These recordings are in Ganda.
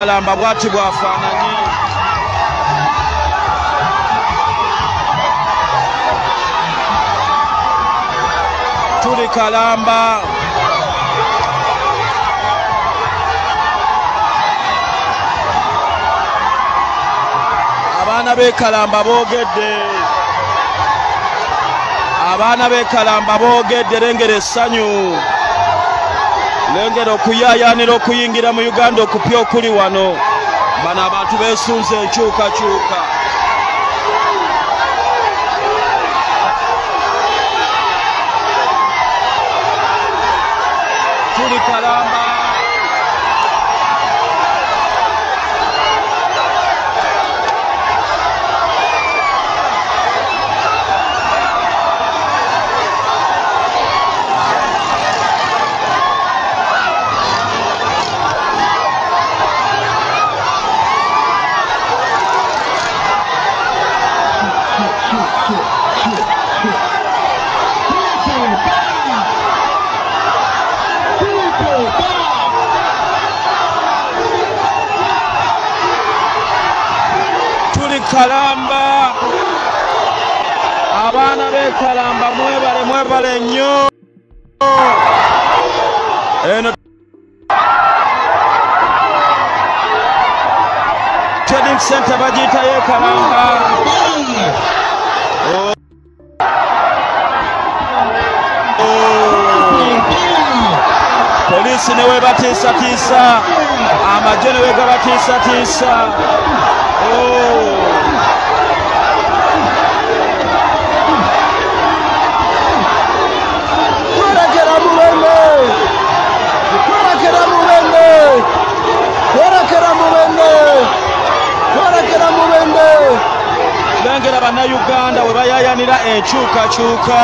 Kalamba bwati bwafaananye tuli Kalamba abaana b'e Kalamba boogedde lengera essanyu lengera okuyaayaanira okuyingira mu Uganda okupya okuli wano bano abantu beesunze enkyukakyuka tuli Kalamba Kalamba abaana b'e Kalamba mwebale nnyo eno trading center bagiyita y'e Kalamba poliisi ne webatiisatiisa amagye ne wegabatiisatiisa lengera bannayuganda we bayaayanira enkyukakyuka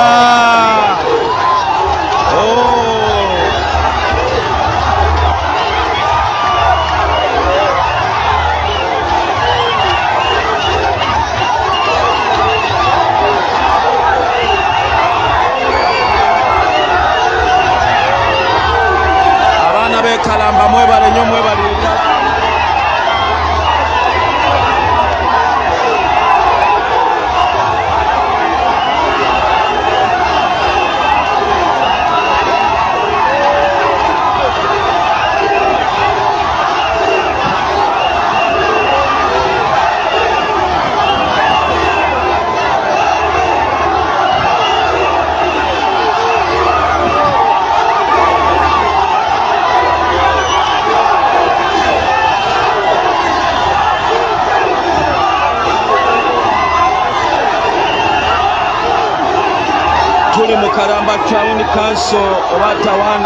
abaana b'e Kalamba mwebale nnyo mwebalirira tuli mu Kalamba Town Council oba town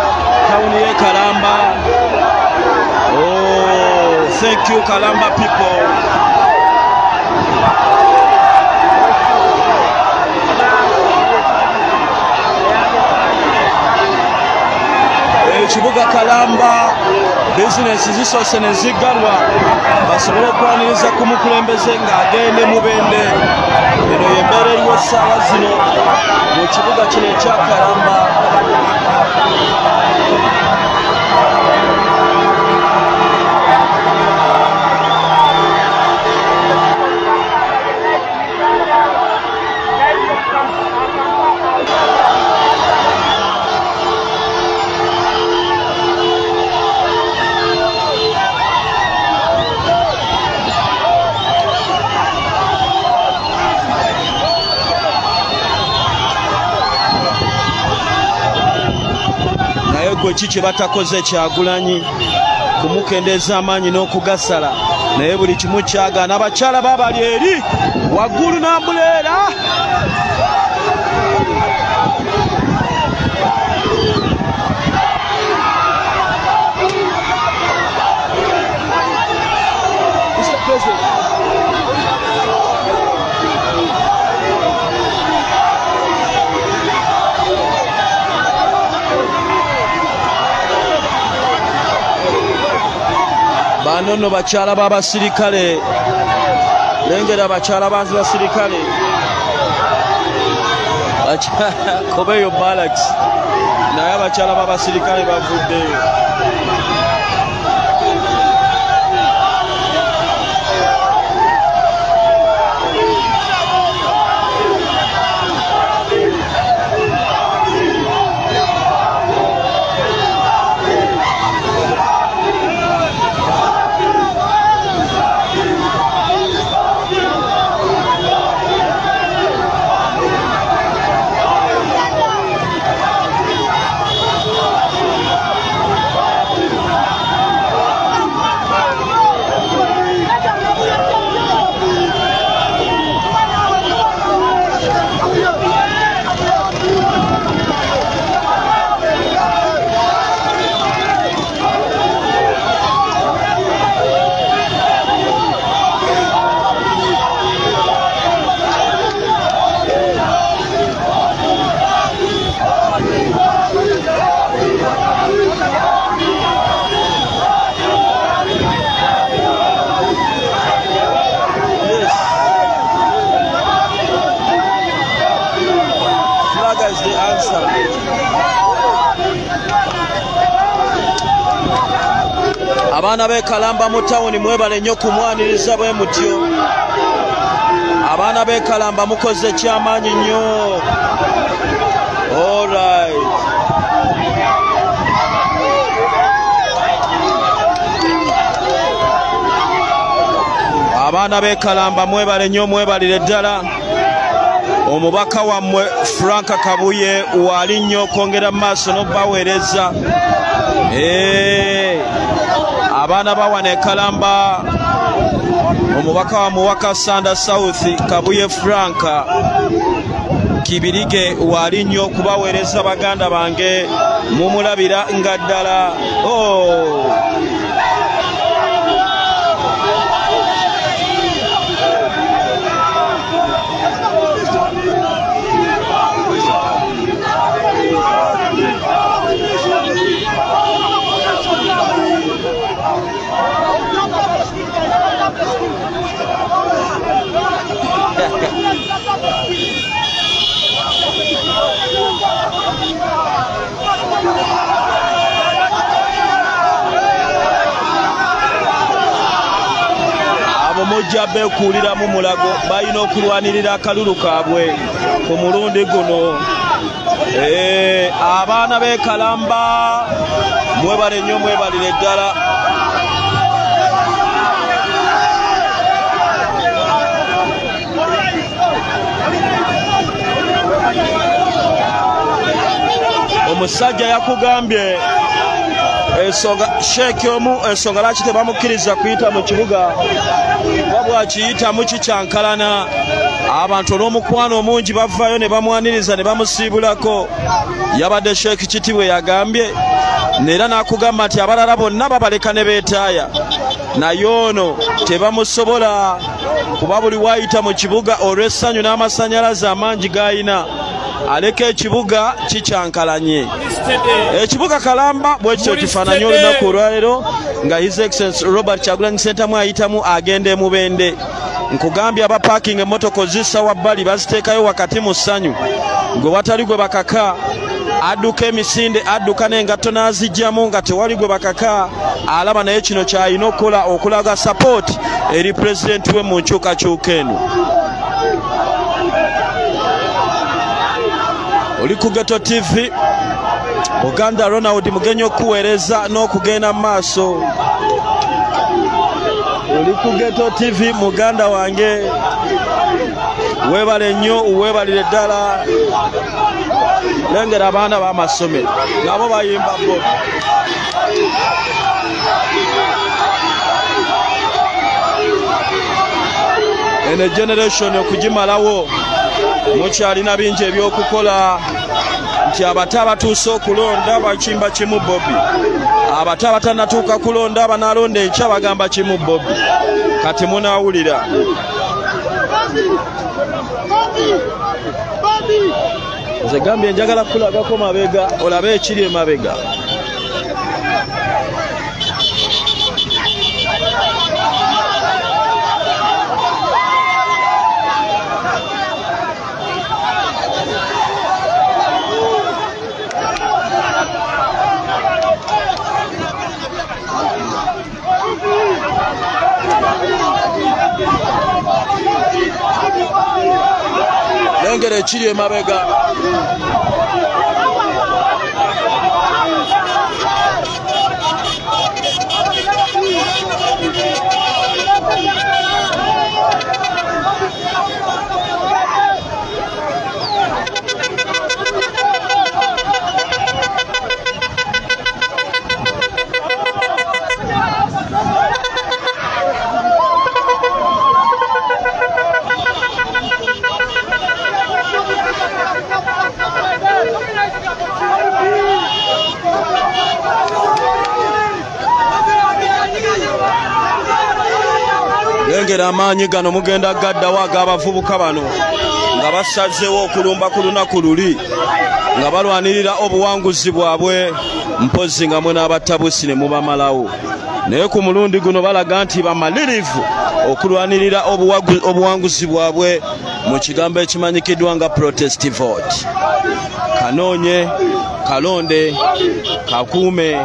y'e Kalamba. Oh, thank you Kalamba people. Ekibuga Kalamba bizinesi zisoose ne ziggalwa basobole okwaniriza ku mukulembeze ng'agende mu bende. Eno y'embeera eriwo essaawa zino mu kibuga kino ekya Kalamba. Gwe kiki batakoze Kyagulanyi kumukendeeza amaanyi n'okugasala naye buli kimu kyagaana abakyala babali eri waggulu n'ambuleera bano nno bakyala b'abasirikale lengera bakyala b'abasirikale Kobeyo Barracks naye abakyala b'abasirikale bavuddeyo abaana b'e Kalamba mu tawuni mwebale nnyo kumwaniriza bwe mutyo. Abaana b'e Kalamba mukoze kyamaanyi nnyo. All right. Abaana b'e Kalamba mwebale nnyo mwebalire ddala. Omubaka wammwe Frank Kabuye wali nnyo kwongera mu maaso n'obaweereza. Abaana bawana e Kalamba omubaka wa Muwaka Sanda South Kabuye Frank Kibirige wali nnyo kubaweereza baganda bange mumulabira nga ddala. Abo mujja beekuuliramu mulago balina okulwanirira akalulu kaabwe ku mulundi guno. Abaana b'e Kalamba mwebale nnyo mwebalire ddala. Omusajja yakugambye sheeki omu ensonga lwaki tebamukkiriza kuyita mu kibuga wabwa kiyitamu kikyankalana. Abantu olw'omukwano omungi bavaayo ne bamwaniriza ne bamusiibulako. Yabadde Sheeki Kitibwe yagambye neera n'akugamba nti abalala bonna babaleka ne beetaaya, naye ono tebamusobola kuba buli waayita mu kibuga olw'essanyu n'amasannyalaze amangi g'ayina aleka ekibuga kikyankalanye. Ekibuga Kalamba bwe kityo kifaananye olunaku olwaleero nga His Excellency Robert Kyagulanyi Ssentamu ayitamu agenda e Mubende. Nkugambye aba parking emmotoka ozissa wabbali baziteekayo wakati mu ssanyu, gwe watali gwe bakaka adduka emisinde adduka n'engatto n'azigyamu nga tewali gwe bakaka alaba naye kino kyalina okukola okulaga support eri pulezidenti we mu nkyukakyuka eno. Oli ku Ghetto TV, Buganda Ronald mugenyi okuweereza n'okugenda mu maaso. Oli ku Ghetto TV muganda wange, weebale nnyo weebalire ddala. Lengera abaana b'amasomero nabo bayimba bo. Eno generation okugimalawo mukyalina bingi ebyokukola, nti abato abatuuse okulonda bakimba kimu Bobi, abato abatannatuuka kulonda banaalonda enkya bagamba kimu Bobi. Kati munaawulira. Nze gambye njagala kulagako mabega olabe ekiri emabega. Lengera ekiri emabega. Lengera amaanyi gano mugenda gaddawo ag'abavubuka bano nga basazeewo okulumba ku lunaku luli nga balwanirira obuwanguzi bwabwe, mpozi nga mwe n'abatabusi ne mubamalawo. Naye ku mulundi guno balaga nti bamalirivu okulwanirira obuwanguzi bwabwe mu kigambo ekimanyikiddwa nga protest vote. Kanoonye Kalonde, Kakume,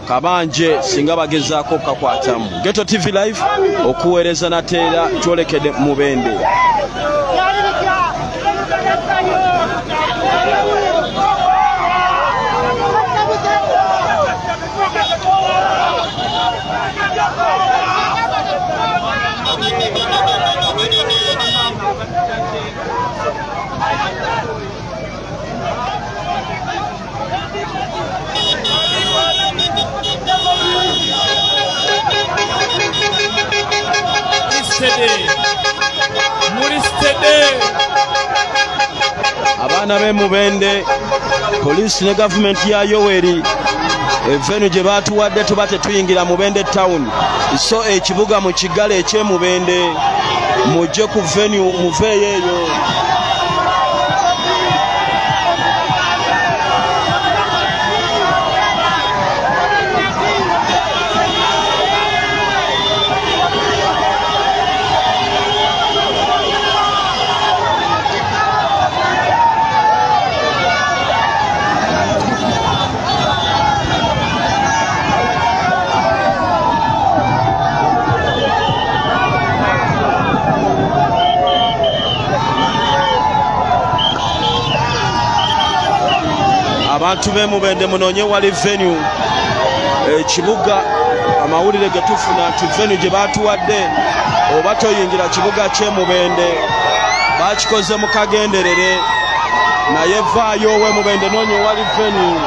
Kabanje singa bagezaako kakwatamu. Ghetto TV Live okuweereza nateera twolekedde Mubende. Abaana b'e Mubende, poliisi ne gavumenti ya Yoweri evenu gye baatuwadde tuba tetuyingira Mubende town, so ekibuga mu kiggala eky'e Mubende mujje ku venue muveeyo eyo. Abantu b'e Mubende munoonye wali venue ekibuga amawulire ge tufuna nti venue gye baatuwadde oba toyingira kibuga ky'e Mubende bakikoze mu kagenderere, naye vaayo ow'e Mubende noonye wali venue.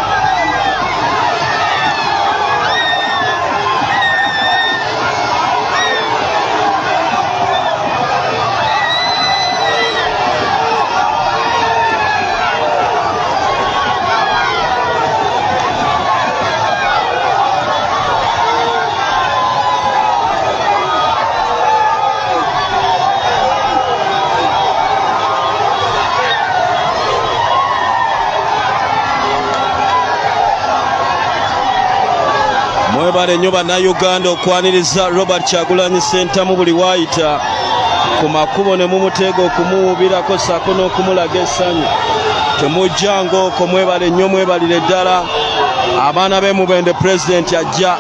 Mwebale nnyo bannayuganda okwaniriza Robert Kyagulanyi Ssentamu buli waayita ku makubo ne mumuteega okumuwubirako ssaako n'okumulaga essanyu. Temujjango okwo, mwebale nnyo, mwebalire ddala. Abaana b'e Mubende pulezidenti ajja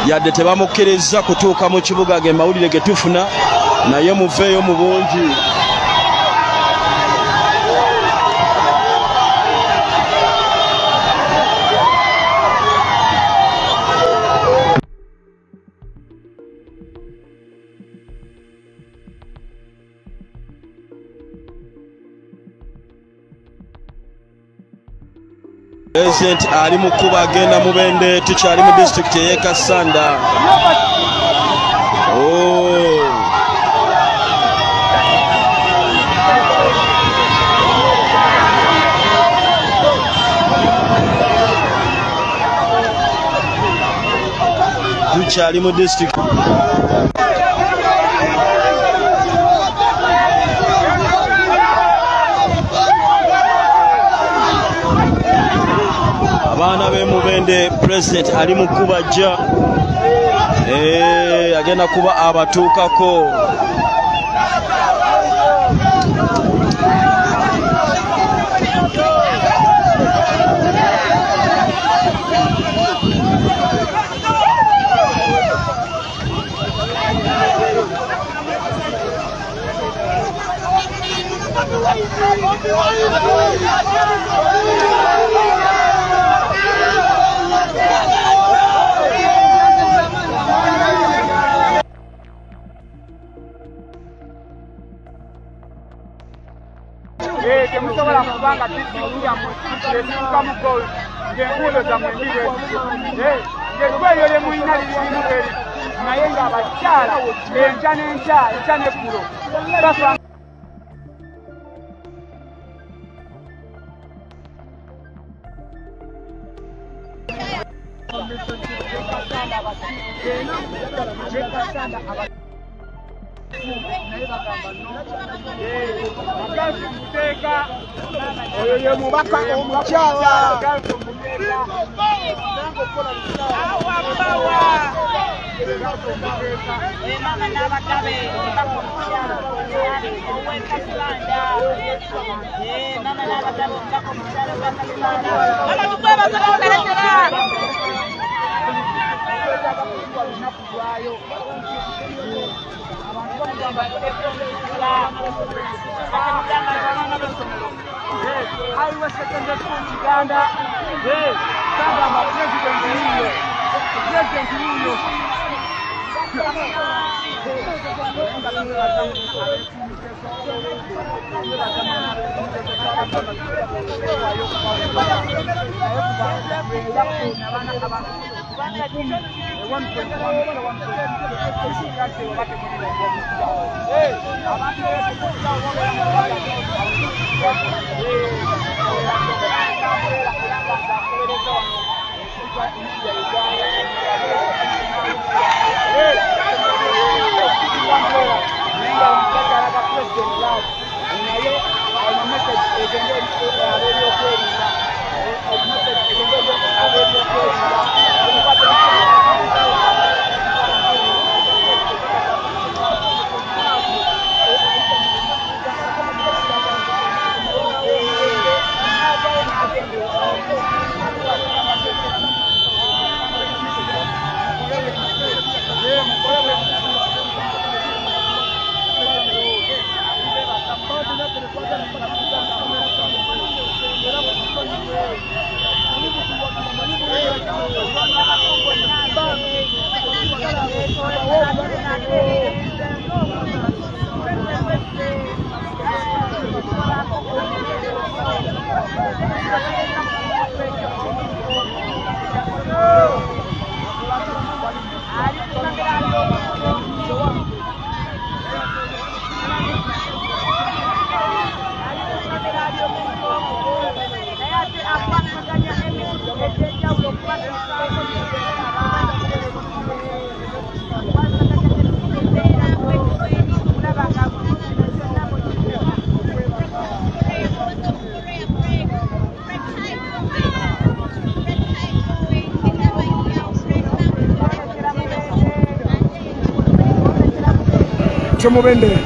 yadde tebamukkiriza kutuuka mu kibuga ge mawulire ge tufuna, naye muveeyo mu bungi. President ali mu kuba agenda Mubende, tukyali mu district y'e Kasanda. Tukyali mu district abaana b'e Mubende president ali mu kuba ajja agenda kuba abatuukako. Temusobola kubanga tisikia muka mugol ngenguudo zammwe ndire ngelubeeyo lye muyina liriinuberi naye ng'abakyala enkya n'enkya enkya n'eggulo bafa Oyo mubaka omukyala mama n'abagabe bakomukyala ow'ekasibanda mama n'abagabe bakomukyala ow'ekasibanda mama tukwebaza n'ogerekera Iowa Secondary School Uganda. Kagamba President William. President William. Mubende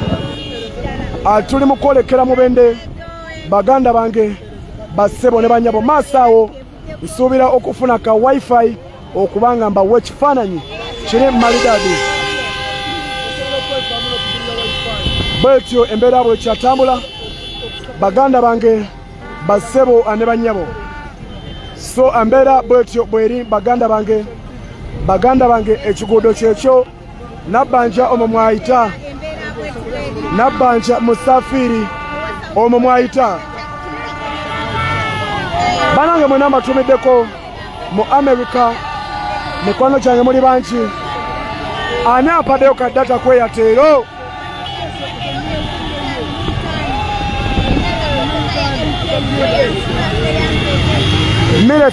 tuli mukolekera Mubende baganda bange basebo ne banyabo masawo nsuubira okufuna ka wifi okubanga mba wekifaananyi kiri malidadi betyo embeera bwe kyatambula baganda bange basebo ne banyabo so embeera bwetyo bweri baganda bange ekiguudo kyekyo nabbanja omwo mwayita Nabanja Musafiri omwo mwayita banange mwena mbatumiddeko mu America mikwano gyange muli bangi ani apaddeyo ka data kweyateero Mire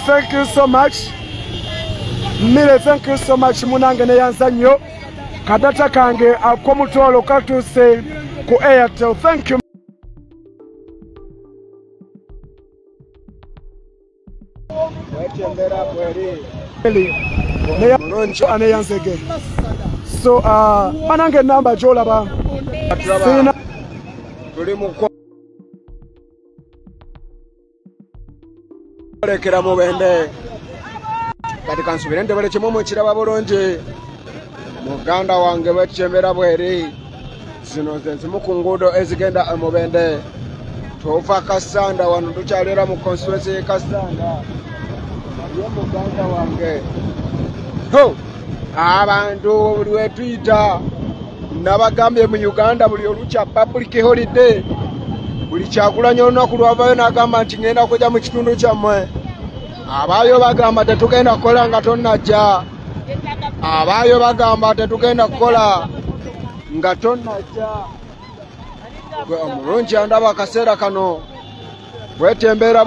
thank you so much munange neyanza nnyo kadata kange akomutolo katuse ku Airtel. Thank you. So manange namba jolaba sina tuli mukolekera Mubende kati kansubire ndebere kimomo kiraba bulungi muganda wange bekyemera bweri zino zenzimu ku nguudo ezigenda Mubende tova Kasanda wano tukyalira mu constituency ye Kasanda ye muganda wange abantu buli wetuyita nabagambye mu Uganda buli olukya public holiday buli Kyagulanyi olunaku lwavayo n'agamba nti ngenda kujja mu kitundu kyammwe abaayo bagamba tetugenda kukola nga tonnajja abaayo bagamba tetugenda kukola nga tonnajja omulungi andaba akaseera kano bwetembeera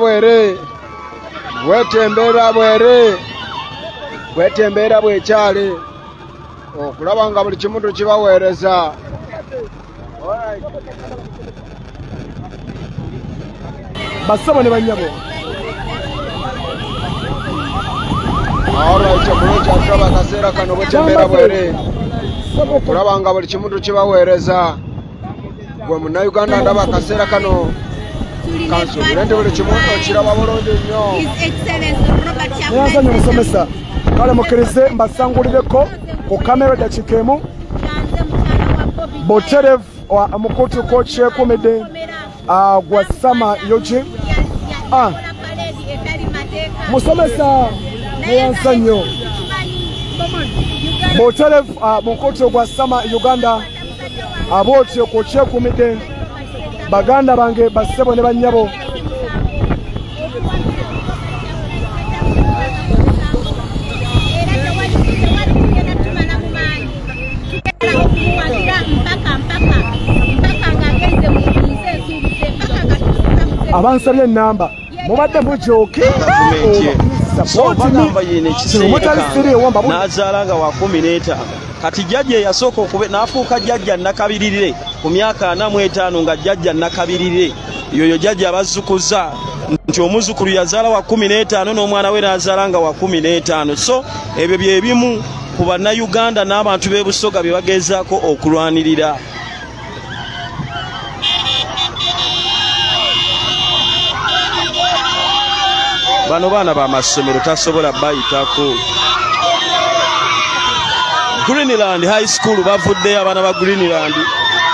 bwekyali okulaba nga buli kimu tukibaweereza Basabo ne banyabo. Alright, chamulungi atulaba akaseera kano bwekembeera bwere. Kulabanga buli kimuntu kibaweereza. Gwe Munnayuganda ndaba akaseera kano. Kansuubire nti buli kimuntu okiraba bulungi nnyo. Nyanzanya musomesa. Kale mukkirize mbasangulireko ku kamera dakika emu. Boterev Mukutu ko kyekumidde gwa Sama Yoji. Musomesa yansa nnyo. Boterev Mukutu gwa Sama Uganda abootyo ku kyekumidde baganda bange bassebo ne bannyabo. Abansabye ennamba mubadde mujooke bagamba yine ekiseera n'azaala nga wa 15 kati jjajja eyasooka n'afuuka jjajja nnakabirire ku myaka 45 nga jjajja nnakabirire yoyo jjajja abazzukuza nti omuzukulu yazaala wa 15 n'omwana we n'azaala nga wa 15 so ebyo bye bimu ku bannayuganda n'abantu b'e Busoga bye bagezaako okulwanirira. Bano baana ba masomero tasobola bayitako. Greenland High School bavuddeyo abaana ba Greenland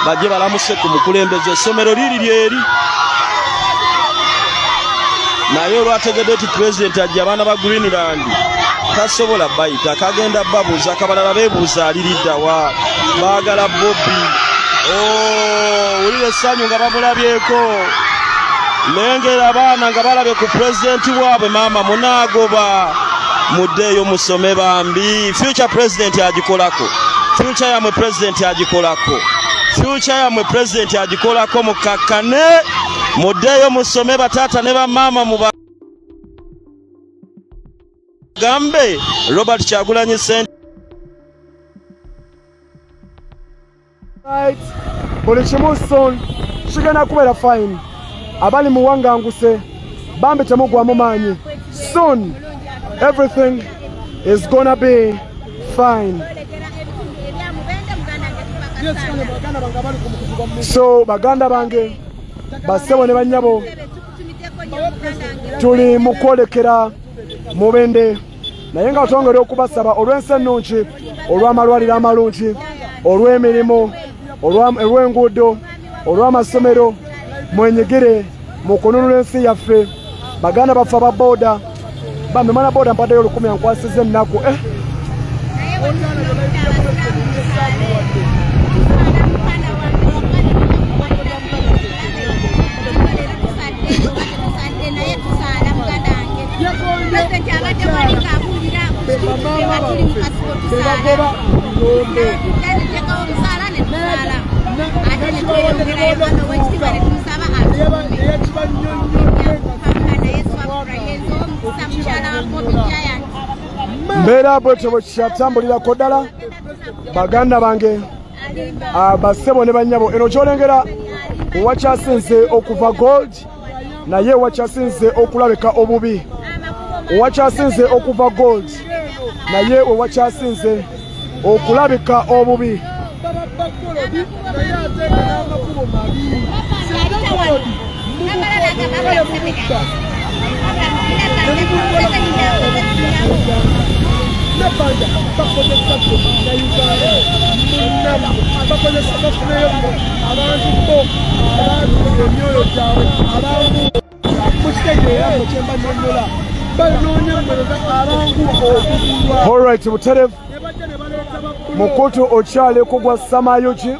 bajje balamuse ku mukulembeze essomero liri lyeri. Naye olwategedde oti President ajja abaana ba Greenland tasobola bayita kagenda babuuza akabalala beebuuza aliriddawa baagala Bobby. Wulira essanyu nga bamulabyeko. Lengera abaana nga balabe ku pulezidenti waabwe maama munaagoba muddeeyo musome bambi. Future president agikolako. Future yamwe president agikolako. Future yamwe president agikolako mukakkane. Muddeeyo musome bataata ne bamaama muba gambe Robert Kyagulanyi Ssente. Right. Buli kimu soon kigenda kubeera fine. Abali muwanganguse bambi temugwamu maanyi. Soon everything is gonna be fine. So baganda bange bassebo ne bannyabo tuli mu kwolekera Mubende naye nga twongera okubasaba olw'ensi ennungi, olw'amalwaliro amalungi, olw'emirimu, olw'enguudo, olw'amasomero mwenyigire mu kununula ensi yaffe. Baganda baffe aba booda bambi mwana booda mpaddeyo 10 ankwasiza ennaku mbeera bwetyo bwe kyatambulirako ddala baganda bange bassebo ne bannyabo. Eno kyolengera owakyasinze okuva gold naye owakyasinze okulabika obubi, owakyasinze okuva gold naye owakyasinze okulabika obubi. All right, Buterev Mukutu okyale kugwa Sama Yoji.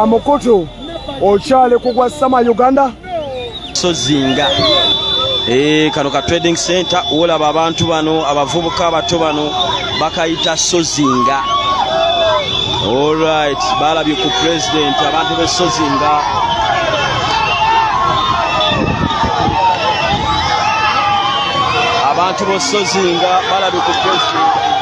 Mukutu okyale kugwa Sama Uganda. Sozinga kano ka trading center olaba abantu bano abavubuka abato bano bakayita Sozinga. All right, balabye ku president abantu be Sozinga. Abantu bo Sozinga balabye ku president.